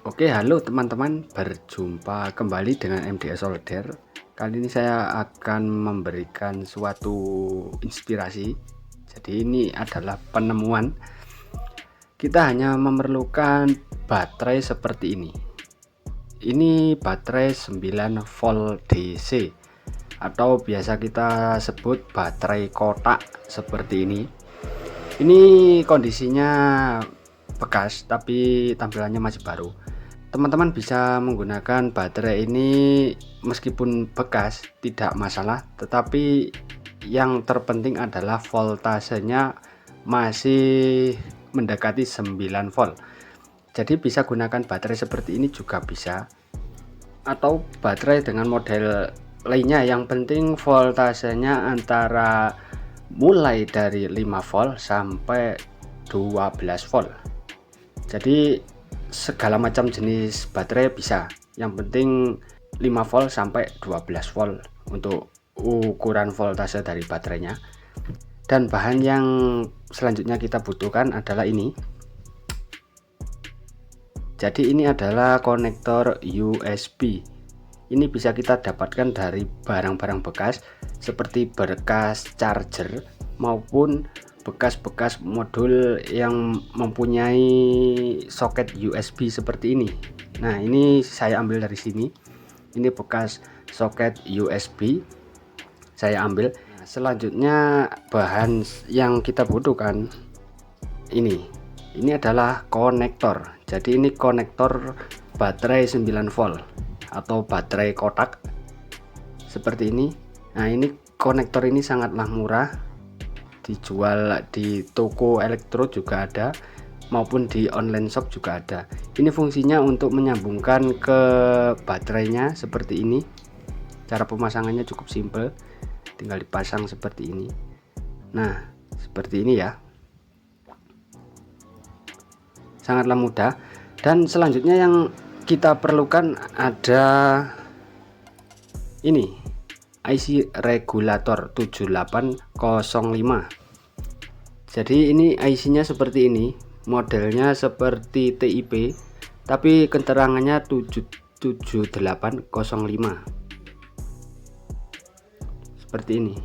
Oke, halo teman-teman, berjumpa kembali dengan MDS Solder. Kali ini saya akan memberikan suatu inspirasi. Jadi ini adalah penemuan. Kita hanya memerlukan baterai seperti ini. Ini baterai 9 volt DC atau biasa kita sebut baterai kotak seperti ini. Ini kondisinya bekas tapi tampilannya masih baru. Teman-teman bisa menggunakan baterai ini meskipun bekas tidak masalah, tetapi yang terpenting adalah voltasenya masih mendekati 9 volt. Jadi bisa gunakan baterai seperti ini juga bisa, atau baterai dengan model lainnya, yang penting voltasenya antara mulai dari 5 volt sampai 12 volt. Jadi segala macam jenis baterai bisa, yang penting 5 volt sampai 12 volt untuk ukuran voltase dari baterainya. Dan bahan yang selanjutnya kita butuhkan adalah ini. Jadi ini adalah konektor USB. Ini bisa kita dapatkan dari barang-barang bekas seperti bekas charger maupun bekas-bekas modul yang mempunyai soket USB seperti ini. Nah, ini saya ambil dari sini. Ini bekas soket USB saya ambil. Nah, selanjutnya bahan yang kita butuhkan ini adalah konektor. Jadi ini konektor baterai 9 volt atau baterai kotak seperti ini. Nah, ini konektor ini sangatlah murah, dijual di toko elektro juga ada maupun di online shop juga ada. Ini fungsinya untuk menyambungkan ke baterainya seperti ini. Cara pemasangannya cukup simple, tinggal dipasang seperti ini. Nah, seperti ini ya, sangatlah mudah. Dan selanjutnya yang kita perlukan ada ini, IC regulator 7805. Jadi ini IC nya seperti ini, modelnya seperti TIP tapi keterangannya 7805 seperti ini.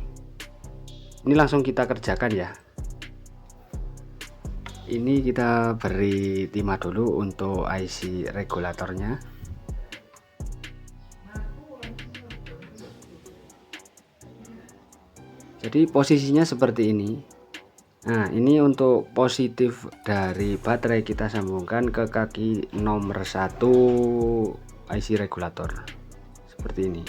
Ini langsung kita kerjakan ya. Ini kita beri timah dulu untuk IC regulatornya. Jadi posisinya seperti ini. Nah, ini untuk positif dari baterai kita sambungkan ke kaki nomor 1 IC regulator seperti ini.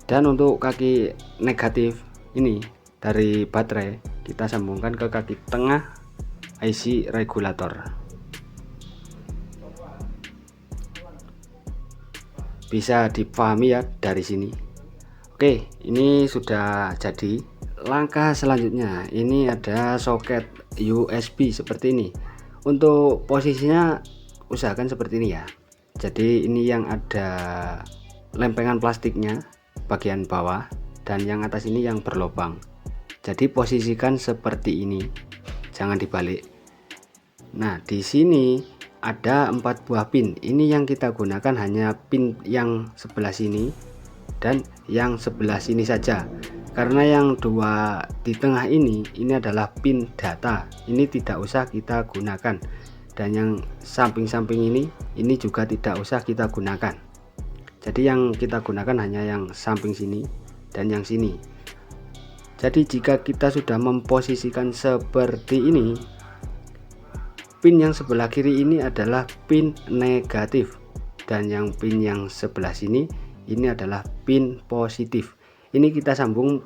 Dan untuk kaki negatif ini dari baterai kita sambungkan ke kaki tengah IC regulator. Bisa dipahami ya dari sini. Oke, ini sudah jadi. Langkah selanjutnya ini ada soket USB seperti ini. Untuk posisinya usahakan seperti ini ya. Jadi ini yang ada lempengan plastiknya bagian bawah, dan yang atas ini yang berlubang. Jadi posisikan seperti ini, jangan dibalik. Nah, di sini ada 4 buah pin. Ini yang kita gunakan hanya pin yang sebelah sini dan yang sebelah sini saja, karena yang dua di tengah ini adalah pin data. Ini tidak usah kita gunakan, dan yang samping-samping ini juga tidak usah kita gunakan. Jadi yang kita gunakan hanya yang samping sini dan yang sini. Jadi jika kita sudah memposisikan seperti ini, pin yang sebelah kiri ini adalah pin negatif, dan yang pin yang sebelah sini ini adalah pin positif. Ini kita sambung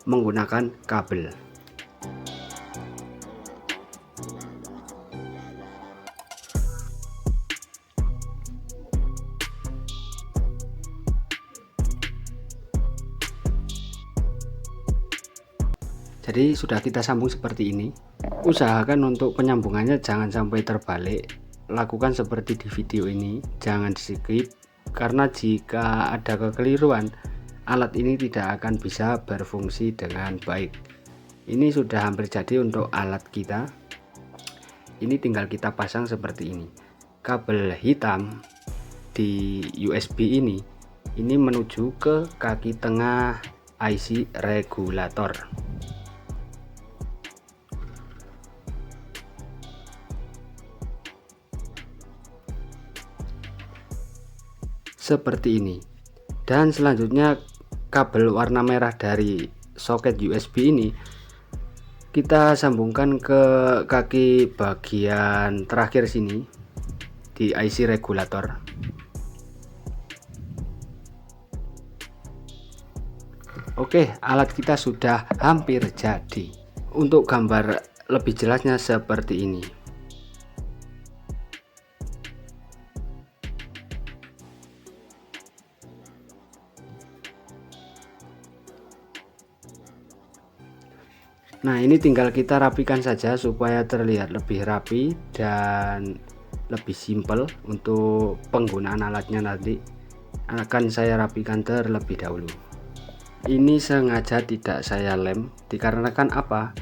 menggunakan kabel. Jadi sudah kita sambung seperti ini. Usahakan untuk penyambungannya jangan sampai terbalik. Lakukan seperti di video ini, jangan di skip, karena jika ada kekeliruan alat ini tidak akan bisa berfungsi dengan baik. Ini sudah hampir jadi untuk alat kita. Ini tinggal kita pasang seperti ini. Kabel hitam di USB ini menuju ke kaki tengah IC regulator. Seperti ini. Dan selanjutnya kabel warna merah dari soket USB ini kita sambungkan ke kaki bagian terakhir sini di IC regulator. Oke, alat kita sudah hampir jadi. Untuk gambar lebih jelasnya seperti ini. Nah, ini tinggal kita rapikan saja supaya terlihat lebih rapi dan lebih simpel. Untuk penggunaan alatnya nanti akan saya rapikan terlebih dahulu. Ini sengaja tidak saya lem dikarenakan apa?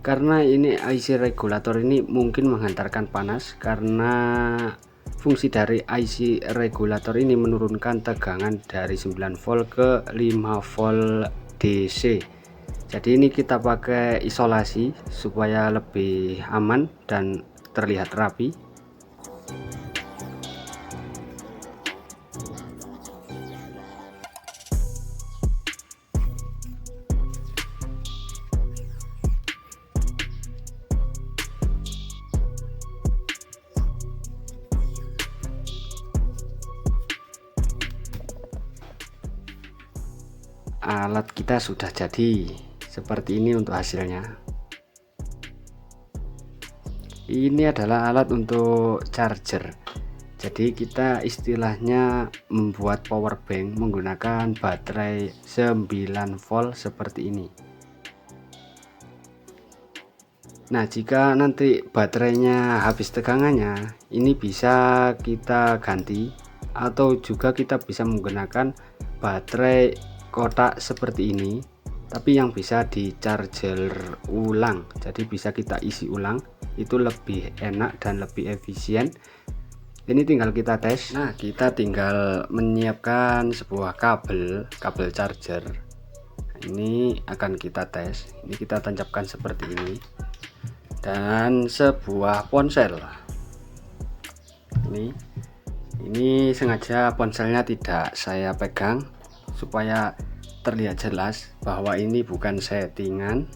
Karena ini IC regulator ini mungkin menghantarkan panas, karena fungsi dari IC regulator ini menurunkan tegangan dari 9 volt ke 5 volt DC. Jadi ini kita pakai isolasi supaya lebih aman dan terlihat rapi. Alat kita sudah jadi seperti ini untuk hasilnya. Ini adalah alat untuk charger. Jadi kita istilahnya membuat power bank menggunakan baterai 9 volt seperti ini. Nah, jika nanti baterainya habis tegangannya, ini bisa kita ganti, atau juga kita bisa menggunakan baterai kotak seperti ini, tapi yang bisa di charger ulang. Jadi bisa kita isi ulang, itu lebih enak dan lebih efisien. Ini tinggal kita tes. Nah, kita tinggal menyiapkan sebuah kabel charger. Ini akan kita tes. Ini kita tancapkan seperti ini. Dan sebuah ponsel. Ini sengaja ponselnya tidak saya pegang supaya terlihat jelas bahwa ini bukan settingan.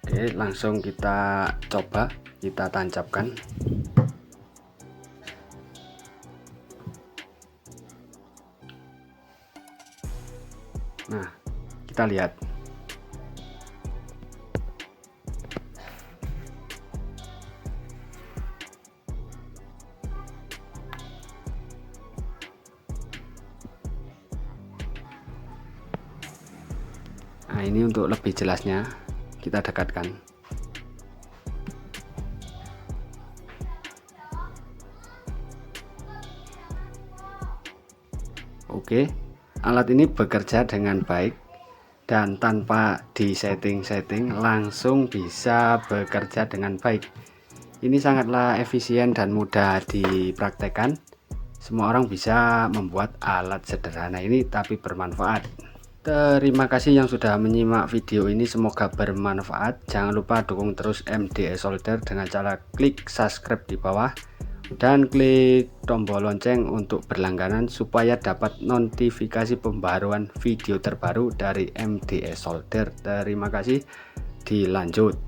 Oke, langsung kita coba, kita tancapkan. Nah, kita lihat. Nah, ini untuk lebih jelasnya kita dekatkan. Oke, alat ini bekerja dengan baik dan tanpa disetting-setting langsung bisa bekerja dengan baik. Ini sangatlah efisien dan mudah dipraktekkan. Semua orang bisa membuat alat sederhana ini tapi bermanfaat. Terima kasih yang sudah menyimak video ini, semoga bermanfaat. Jangan lupa dukung terus MDS Solder dengan cara klik subscribe di bawah dan klik tombol lonceng untuk berlangganan supaya dapat notifikasi pembaruan video terbaru dari MDS Solder. Terima kasih, dilanjut.